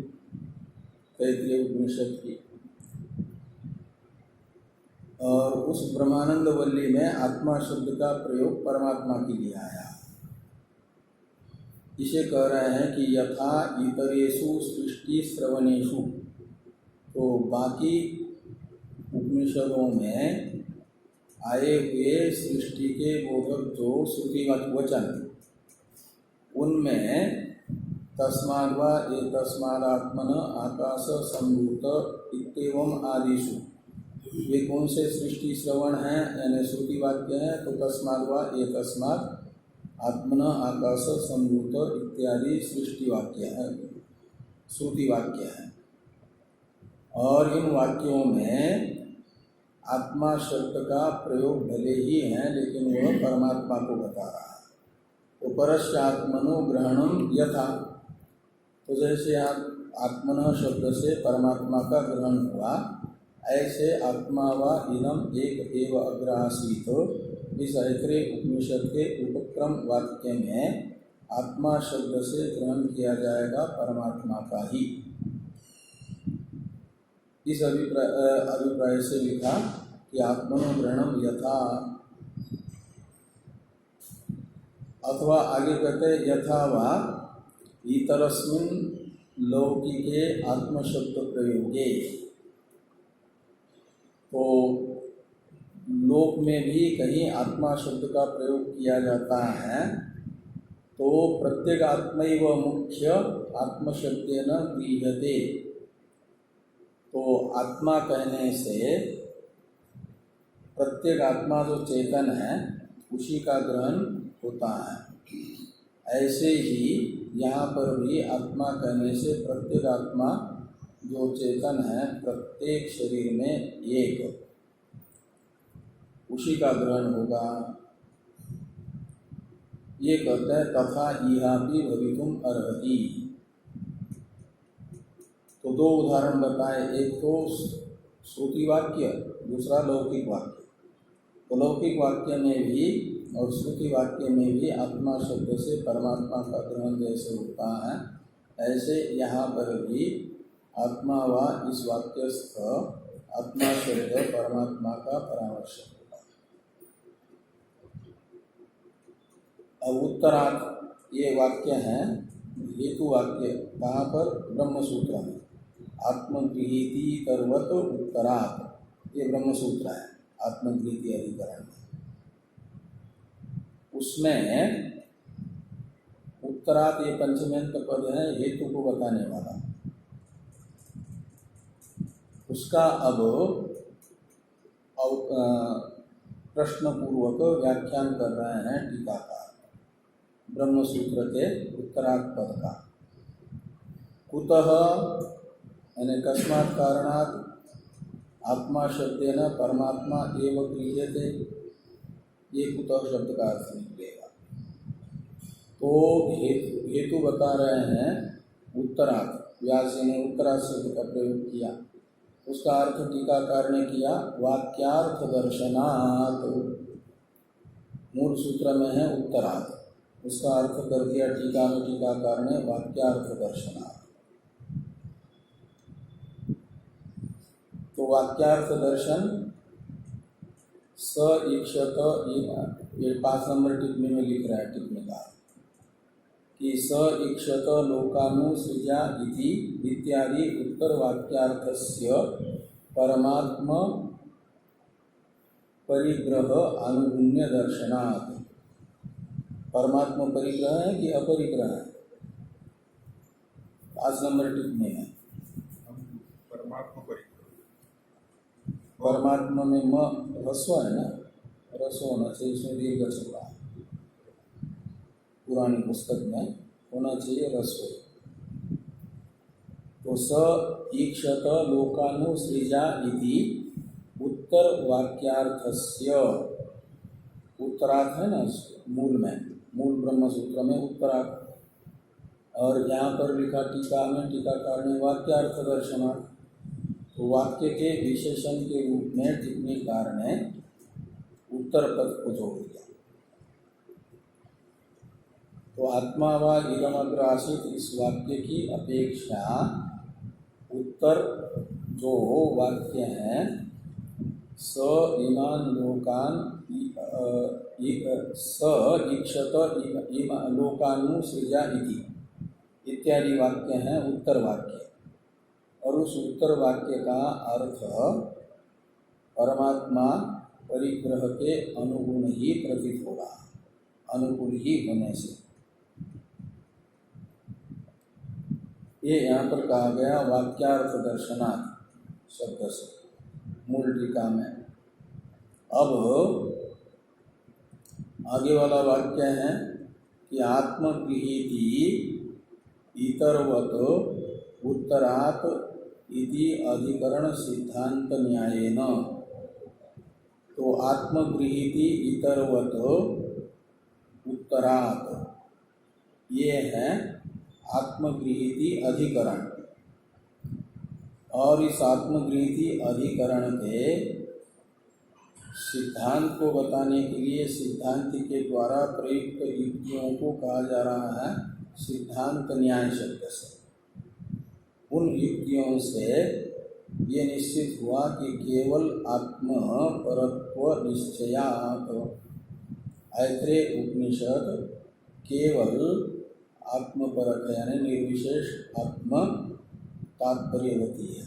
[SPEAKER 1] तैत्तिरीय उपनिषद की, और उस ब्रह्मानंद वल्ली में आत्मा शब्द का प्रयोग परमात्मा के लिए आया। इसे कह रहे हैं कि यथा इतरेषु सृष्टि श्रवणेषु, तो बाकी उपनिषदों में आए हुए सृष्टि के बोधक जो श्रुति वचन, उनमें तस्माद् वा एतस्मादात्मन आकाश संभूत इत्येवं आदिषु, ये कौन से सृष्टि श्रवण है यानी श्रुति वाक्य है? तो तस्माद् वा एतस्माद् आत्मन आकाश संभूत इत्यादि सृष्टि वाक्य है, श्रुति वाक्य है। और इन वाक्यों में आत्मा शब्द का प्रयोग भले ही है, लेकिन वह परमात्मा को बता रहा है। तो परस्यात्मनो ग्रहणम यथा, तो जैसे आप आत्मन शब्द से परमात्मा का ग्रहण हुआ, ऐसे आत्मा व इदम एक एव अग्र आसीत, इस ऐत्रेय उपनिषद के उपक्रम वाक्य में आत्मा शब्द से ग्रहण किया जाएगा परमात्मा का ही। इस अभिप्राय से लिखा कि आत्मनो ग्रहणम यथा, अथवा आगे कहते यथा वा इतरस्मिन् लौकिके आत्मशब्द प्रयोगे, तो लोक में भी कहीं आत्मा शब्द का प्रयोग किया जाता है, तो प्रत्येक आत्मैव मुख्य आत्मशब्देन गृह्यते। तो आत्मा कहने से प्रत्येक आत्मा जो चेतन है उसी का ग्रहण होता है। ऐसे ही यहाँ पर भी आत्मा कहने से प्रत्येक आत्मा जो चेतन है प्रत्येक शरीर में एक, उसी का ग्रहण होगा। ये कहते हैं तथा इहापि भवितुम अर्हति। तो दो उदाहरण बताए, एक तो श्रुति वाक्य, दूसरा लौकिक वाक्य। तो लौकिक वाक्य में भी और श्रुति वाक्य में भी आत्मा शब्द से परमात्मा का ग्रहण जैसे होता है, ऐसे यहाँ पर भी आत्मा व इस वाक्यस्थ आत्मा शब्द परमात्मा का परामर्शक होगा। अब उत्तरार्थ ये वाक्य हैं हेतु वाक्य, कहाँ पर? ब्रह्म सूत्र में आत्मगृहीति कर्वत उत्तरार्थ, ये ब्रह्म सूत्र है आत्मगृहीति अधिकरण में। उसमें उत्तरार्थ ये पंचमेंत पद है हेतु को बताने वाला, उसका अब प्रश्न पूर्वक व्याख्यान कर रहे हैं टीकाकार ब्रह्म सूत्र के उत्तरार्थ पद का। कुतः यानी कस्मात् कारणात् आत्मा शब्देन परमात्मा एव गृह्यते, ये कुतः शब्द का अर्थ निकलेगा। तो हेतु बता रहे हैं उत्तरार्थ, व्यास जी ने उत्तरार्थ शब्द का प्रयोग किया। उसका अर्थ टीकाकार ने किया वाक्यार्थ दर्शनात्, मूल सूत्र में है उत्तरार्थ, उसका अर्थ कर दिया टीका में टीकाकार ने वाक्यार्थ दर्शनात्। तो वाक्यार्थ दर्शन स इक्षत, ये 5 नंबर टिप्पणी में लिख रहा है टिप्पणीकार कि स इक्षत लोकानुसृजा इति इत्यादि उत्तर वाक्यार्थस्य परमात्म परिग्रह अनुगुण्य दर्शनात्। परमात्मा परिग्रह है कि अपरिग्रह है? 5 नंबर टिप्पणी है।
[SPEAKER 2] परमात्मा
[SPEAKER 1] परमात्मा में म ह्रस्व है ना, ह्रस्व होना चाहिए, इसमें दीर्घ चल रहा है, पुरानी पुस्तक में होना चाहिए ह्रस्व। तो स ईक्षत लोकानुसृजा इति उत्तर वाक्यार्थस्य, उत्तरार्थ है ना मूल में, मूल ब्रह्म सूत्र में उत्तरार्थ, और यहाँ पर लिखा टीका में टीकाकार ने वाक्यार्थ दर्शनार्थ, तो वाक्य के विशेषण के रूप में टिप्पणीकार ने उत्तर पद को जोड़ दिया। तो आत्मा व इदमग्र आसीत इस वाक्य की अपेक्षा उत्तर जो वाक्य है स इमान लोकान स ईक्षत लोकानुसृजा इति इत्यादि वाक्य हैं उत्तर वाक्य, और उस उत्तर वाक्य का अर्थ परमात्मा परिग्रह के अनुगुण ही प्रतीत होगा, अनुकूल ही होने से। ये यहाँ पर कहा गया वाक्यार्थ दर्शनार्थ शब्द से मूल टीका में। अब आगे वाला वाक्य है कि आत्मगृहीति इतरवत उत्तरात् इति अधिकरण सिद्धांत न्यायेन। तो आत्मगृहीति इतरवत उत्तरात्, ये है आत्मगृहीति अधिकरण, और इस आत्मगृहीति अधिकरण के सिद्धांत को बताने के लिए सिद्धांति के द्वारा प्रयुक्त युक्तियों को कहा जा रहा है सिद्धांत न्याय शब्द से। उन युक्तियों से ये निश्चित हुआ कि केवल आत्म परत्व निश्चयात्, ऐत्रेय उपनिषद केवल आत्मपरक है, यानी निर्विशेष आत्म तात्पर्यवती है।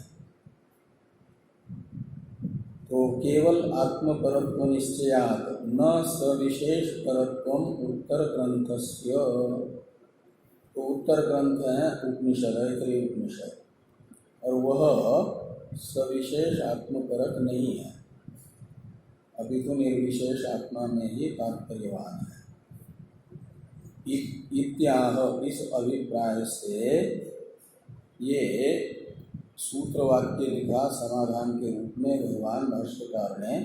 [SPEAKER 1] तो केवल आत्मपरत्व निश्चयात् न सविशेष परत्वम उत्तर ग्रंथस्य, तो उत्तर ग्रंथ है उपनिषद, ऐत्रेय उपनिषद, और वह सविशेष आत्मपरक नहीं है, अभी तो निर्विशेष आत्मा में ही तात्पर्यवान है। इत्याह, इस अभिप्राय से ये सूत्र वाक्य लिखा समाधान के रूप में भगवान भाष्यकार ने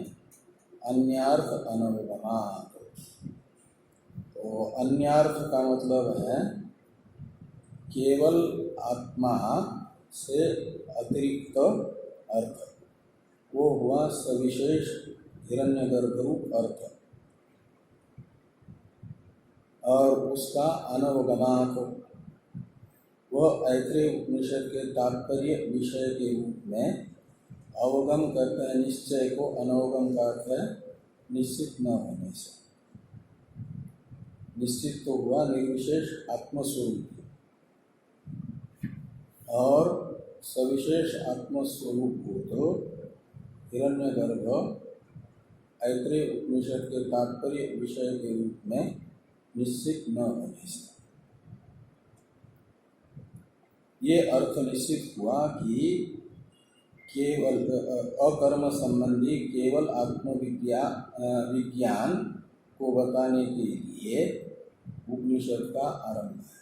[SPEAKER 1] अन्यार्थ अनवगमात्। तो अन्यार्थ का मतलब है केवल आत्मा से अतिरिक्त अर्थ, वो हुआ सविशेष हिरण्यगर्भ रूप अर्थ, और उसका अनवगमात्, वह ऐत्रेय उपनिषद के तात्पर्य विषय के रूप में अवगम करते हैं। निश्चय को अनवगम का अर्थ है निश्चित न होने से। निश्चित तो हुआ निर्विशेष आत्मस्वरूप, और सविशेष आत्मस्वरूप को तो हिरण्यगर्भ ऐत्रेय उपनिषद के तात्पर्य विषय के रूप में निश्चित न होने से ये अर्थ निश्चित हुआ कि केवल अकर्म संबंधी केवल विज्ञान को बताने के लिए उपनिषद का आरंभ है।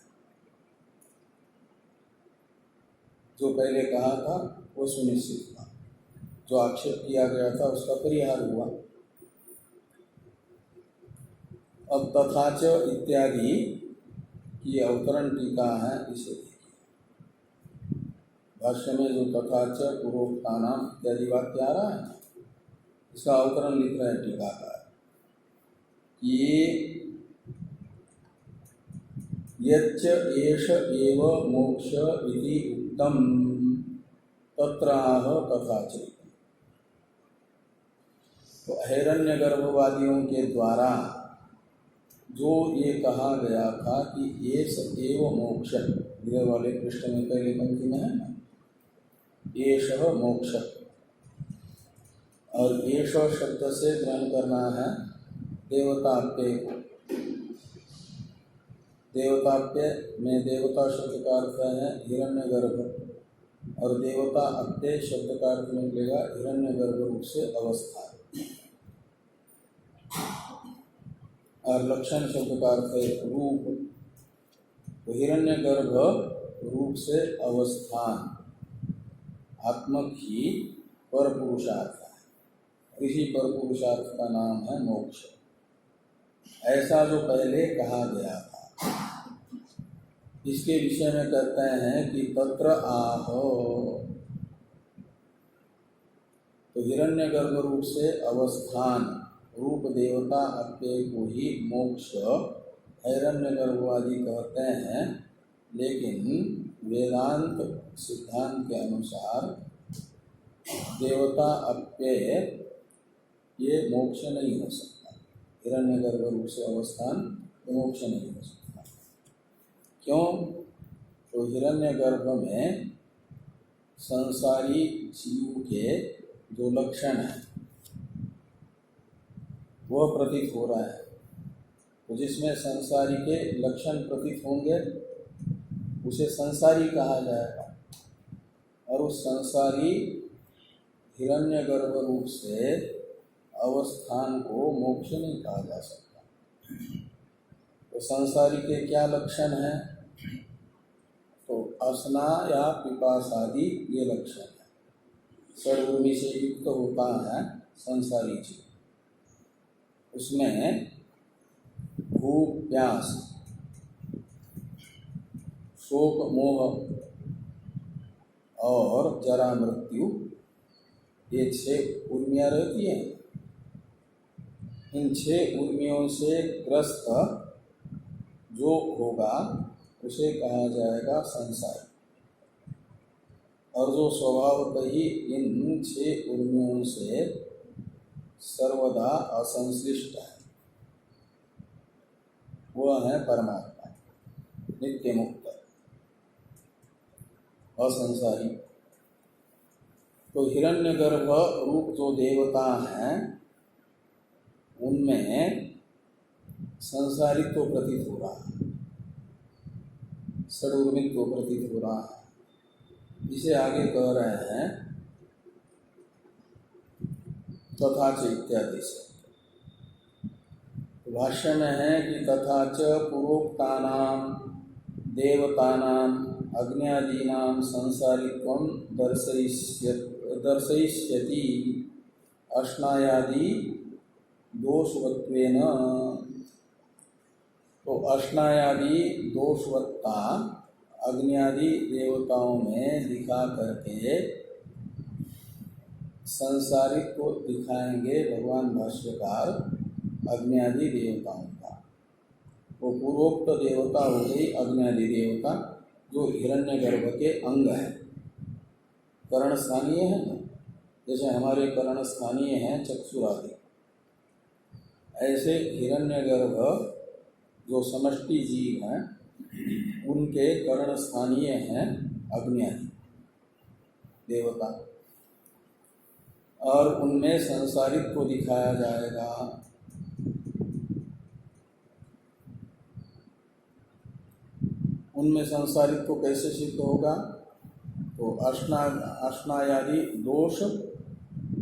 [SPEAKER 1] जो पहले कहा था वो सुनिश्चित हुआ, जो आक्षेप किया गया था उसका परिहार हुआ। अब तथाच इत्यादि की अवतरण टीका है, इसे देखिए। भाष्य में जो तथाच पूर्वोक्तानाम इत्यादि वाक्य आ रहा है, इसका अवतरण लिख रहे हैं टीकाकार कि यच्च एष एव मोक्ष इति उक्तम तत्राह तथाच। तो हिरण्यगर्भवादियों के द्वारा जो ये कहा गया था कि एष एव मोक्ष, इधर वाले पृष्ठ में पहले पंक्ति में है ना, एष मोक्ष, और एष शब्द से ग्रहण करना है देवता पे को, देवताप्य में देवता शब्द का अर्थ है हिरण्यगर्भ, और देवता अप्य शब्द का अर्थ निकलेगा हिरण्यगर्भ रूप से अवस्थान, और लक्षण शब्द का अर्थ है रूप। तो हिरण्यगर्भ रूप से अवस्थान आत्मक ही पर पुरुषार्थ है। इसी पर पुरुषार्थ का नाम है मोक्ष। ऐसा जो पहले कहा गया था, इसके विषय में कहते हैं कि तत्र आहो, तो हिरण्यगर्भ रूप से अवस्थान रूप देवता अप्य को ही मोक्ष हिरण्यगर्भवादी कहते हैं, लेकिन वेदांत सिद्धांत के अनुसार देवता अप्य ये मोक्ष नहीं हो सकता। हिरण्यगर्भ रूप से अवस्थान मोक्ष नहीं हो सकता। क्यों? तो हिरण्यगर्भ में संसारी जीव के जो लक्षण है वह प्रतीत हो रहा है। तो जिसमें संसारी के लक्षण प्रतीत होंगे उसे संसारी कहा जाएगा, और उस संसारी हिरण्यगर्भ रूप से अवस्थान को मोक्ष नहीं कहा जा सकता। तो संसारी के क्या लक्षण हैं? तो असना या पिपासादि ये लक्षण है। सर्वभूमि से युक्त होता है संसारी जीव, उसमें भूख प्यास शोक मोह और जरा मृत्यु ये 6 उर्मियाँ रहती हैं। इन 6 उर्मियों से ग्रस्त जो होगा उसे कहा जाएगा संसार, और जो स्वभावतः ही इन 6 उर्मियों से सर्वदा असंश्लिष्ट है वह है परमात्मा, नित्य मुक्त असंसारी। तो हिरण्यगर्भ रूप जो देवता हैं उनमें संसारित्व प्रतीत हो रहा है, षडूर्मित्व प्रतीत हो रहा है। इसे आगे कह रहे हैं तथा च इत्यादि से। भाष्य में है कि तथा च पूर्वोक्तानां देवतानां अग्न्यादीनां संसारित्वं दर्शयिष्यति अश्नायादि दोषवत्वेन। तो अश्नायादि दोषवत्ता अग्न्यादि देवताओं में दिखा करके संसारित्व को दिखाएंगे भगवान भाष्यकार अग्न्यादि देवताओं का। वो पूर्वोक्त देवता हो गई अग्न्यादि देवता, जो हिरण्यगर्भ के अंग है, कर्ण स्थानीय है ना, जैसे हमारे कर्ण स्थानीय हैं चक्षुरादि, ऐसे हिरण्यगर्भ जो समष्टि जीव हैं उनके कर्ण स्थानीय हैं अग्न्यादि देवता, और उनमें संसारित्व को दिखाया जाएगा। उनमें संसारित्व कैसे सिद्ध होगा? तो अश्नायादि दोष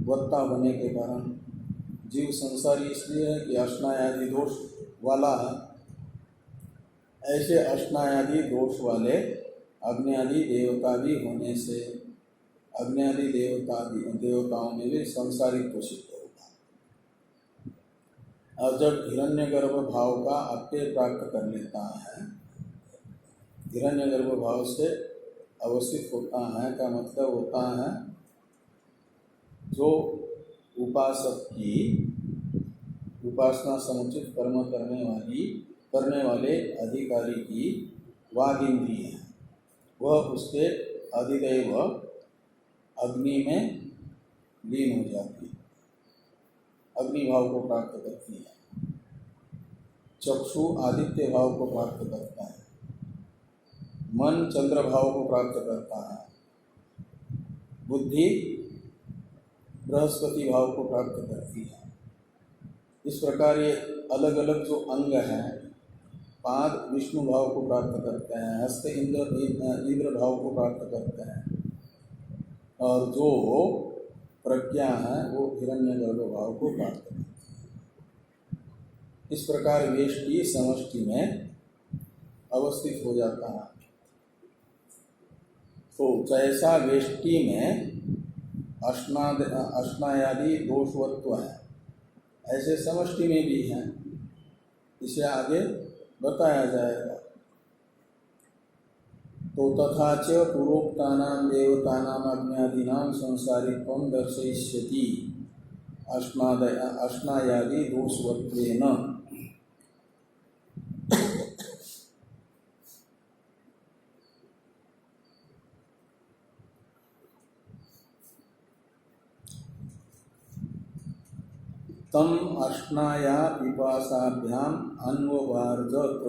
[SPEAKER 1] वत्ता होने के कारण जीव संसारी इसलिए है कि अश्नायादि दोष वाला है। ऐसे अश्नायादि दोष वाले अग्न्यादि देवता भी होने से अग्न्यादि देवताओं में भी संसारित्व सिद्ध होगा। और जब हिरण्यगर्भ भाव का अप्यय प्राप्त कर लेता है, हिरण्यगर्भ भाव से अवस्थित होता है का मतलब होता है जो उपासक की उपासना समुचित कर्म करने वाले अधिकारी की वाग इंद्रिय है, वह उसके अधिदैव अग्नि में लीन हो जाती है, अग्नि भाव को प्राप्त करती है। चक्षु आदित्य भाव को प्राप्त करता है, मन चंद्र भाव को प्राप्त करता है, बुद्धि बृहस्पति भाव को प्राप्त करती है। इस प्रकार ये अलग अलग जो अंग हैं पाद विष्णु भाव को प्राप्त करते हैं, हस्त इंद्र भाव को प्राप्त करते हैं, और जो प्रज्ञा है वो हिरण्यगर्भ भाव को प्राप्त करते हैं। इस प्रकार वेष्टि समष्टि में अवस्थित हो जाता है। तो जैसा वेष्टि में अश्नायादि दोषवत्व है, ऐसे समष्टि में भी हैं। इसे आगे बताया जाएगा। तो तथा च पूर्वोक्तानां देवतानां अज्ञादीनां संसारित्वं दर्शयिष्यति अश्नायादि दोषवत्वेन। तम अश्नाया पिपासाभ्याम अन्ववार्जत।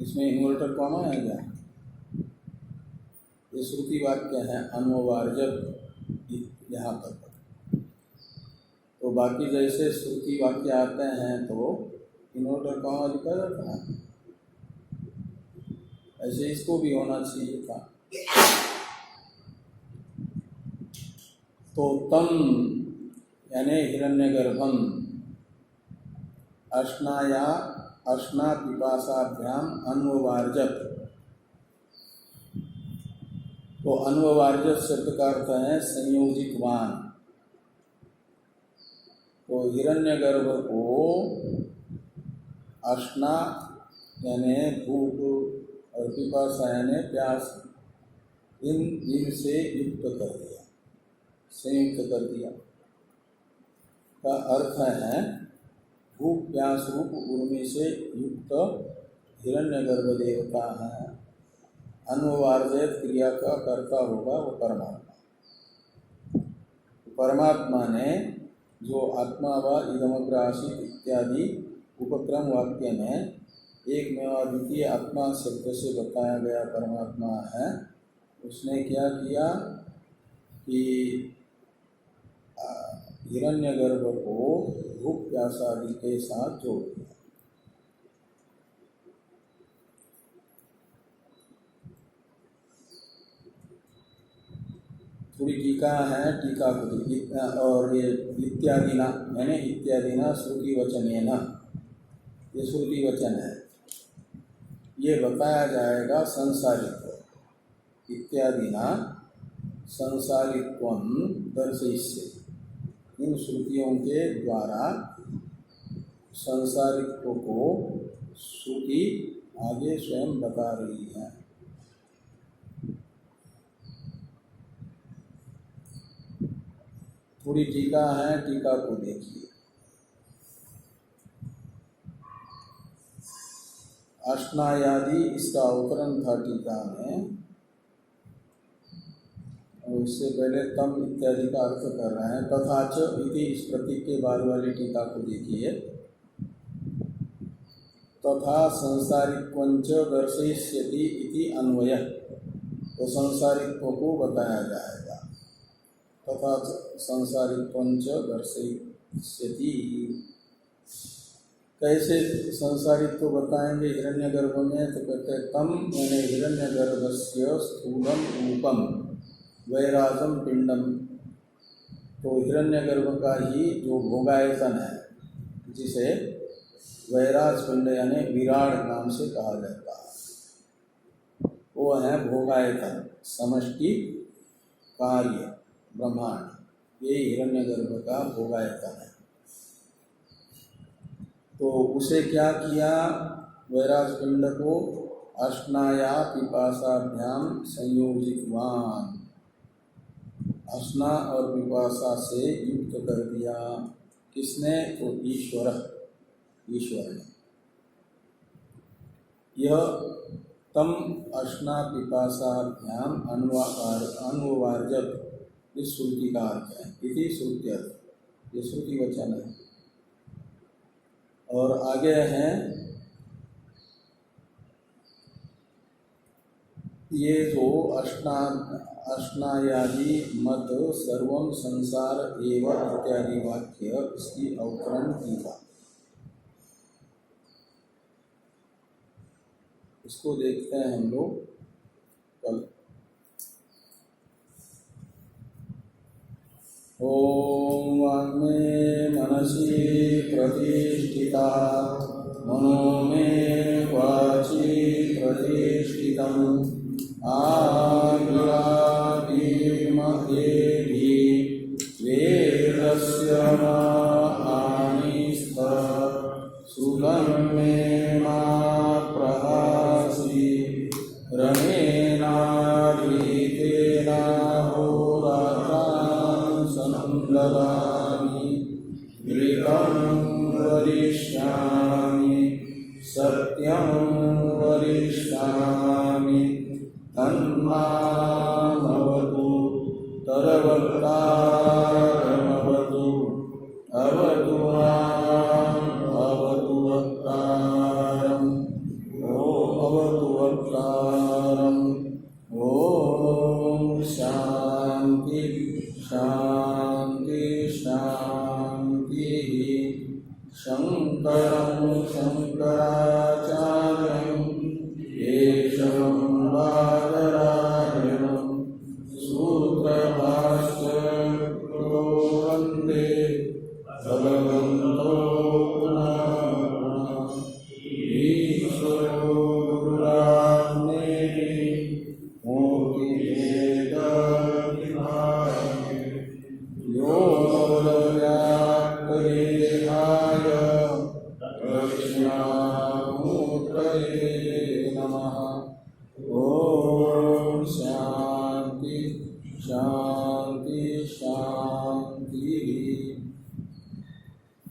[SPEAKER 1] इसमें इन्वर्टर कौन है क्या? ये श्रुति वाक्य है अन्ववार्जत यहाँ तक। तो बाकी जैसे श्रुति वाक्य आते हैं तो इन्वर्टर कौन लिखा जाता है, ऐसे इसको भी होना चाहिए था। तो तम यानी हिरण्यगर्भम अश्नाया अश्ना पिपासाभ्याम अन्ववार्जत। तो अन्ववार्जत शब्द का अर्थ है संयोजितवान। तो हिरण्यगर्भ को अश्ना यानी भूख और पिपासा यानी प्यास, इन से युक्त कर दिया, संयुक्त कर दिया। का अर्थ है भूख प्यास रूप उर्मी से युक्त हिरण्यगर्भ देवता है। अन्ववार्जित क्रिया का कर्ता होगा वो परमात्मा। परमात्मा ने जो आत्मा व इदमग्र आसीत इत्यादि उपक्रम वाक्य में एक मेवाद्वितीय आत्मा शब्द से बताया गया परमात्मा है, उसने क्या किया कि हिरण्यगर्भ को भूख प्यास आदि के साथ जोड़ दिया। थोड़ी टीका है, टीका को और ये इत्यादि ना मैंने इत्यादि ना श्रुति वचन है ना, ये श्रुति वचन है। ये बताया जाएगा संसारित्व इत्यादि ना संसारित्वं दर्शयिष्यति। इन श्रुतियों के द्वारा संसारित्व को श्रुति आगे स्वयं बता रही है। थोड़ी टीका है, टीका को देखिए। अश्नायादि इसका अवतरण था टीका में, और इससे पहले तम इत्यादि का अर्थ कर रहे हैं। तथा च इति इस प्रतीक के बाद वाली टीका को देखिए। तथा संसारित्वंच दर्शयिष्यति इति अन्वय, तो संसारित्व को बताया जाएगा। तथा संसारित्वंच दर्शयिष्यति, कैसे संसारित्व बताएंगे हिरण्यगर्भ में? तो कहते तम यानी हिरण्यगर्भस्य स्थूलम रूपम वैराजम पिंडम। तो हिरण्यगर्भ का ही जो भोगायतन है, जिसे वैराज पिंड यानी विराट नाम से कहा जाता है, वो है भोगायतन, समष्टि कार्य ब्रह्मांड, ये हिरण्यगर्भ का भोगायतन है। तो उसे क्या किया? वैराज पिंड को अश्नाया पिपासाभ्याम संयोजितवान, अश्ना और पिपासा से युक्त कर दिया। किसने? तो ईश्वर, ईश्वर ने। यह तम अश्ना पिपासाभ्याम अन्ववार्जत इस श्रुति का अर्थ है। इति श्रुति अर्थ, ये श्रुति वचन है। और आगे हैं ये जो अश्नायादि मत सर्वं संसार एव इत्यादि वाक्य, इसकी अवतरण की था। इसको देखते हैं हम लोग कल। ओम वाङ्मे मनसि प्रतिष्ठिता मनो मे वाचि प्रतिष्ठितम् आविरावीर्मदेवी वेदस्य मानिस्थ श्रुतं मे मा प्रहासि रणेनाधीतेनाहोरात्रां संददामि घृतं वरिष्यामि सत्यं वरिष्यामि तन्मामवतु तरवक्तारमवतु अवतु माम् अवतु वक्तारम् अवतु वक्तारम्। ॐ शान्ति शान्ति शान्तिः। शङ्करं शङ्कराचार्यं केशवं बादरायणं सूत्रभाष्यकृतो वन्दे भगवन्तो पुनः पुनः। ईश्वरो गुरुरात्मेति मूर्तिभेदविभागिने व्योमवद्व्याप्तदेहाय दक्षिणामूर्तये नमः। ॐ शान्ति शान्ति शान्तिः।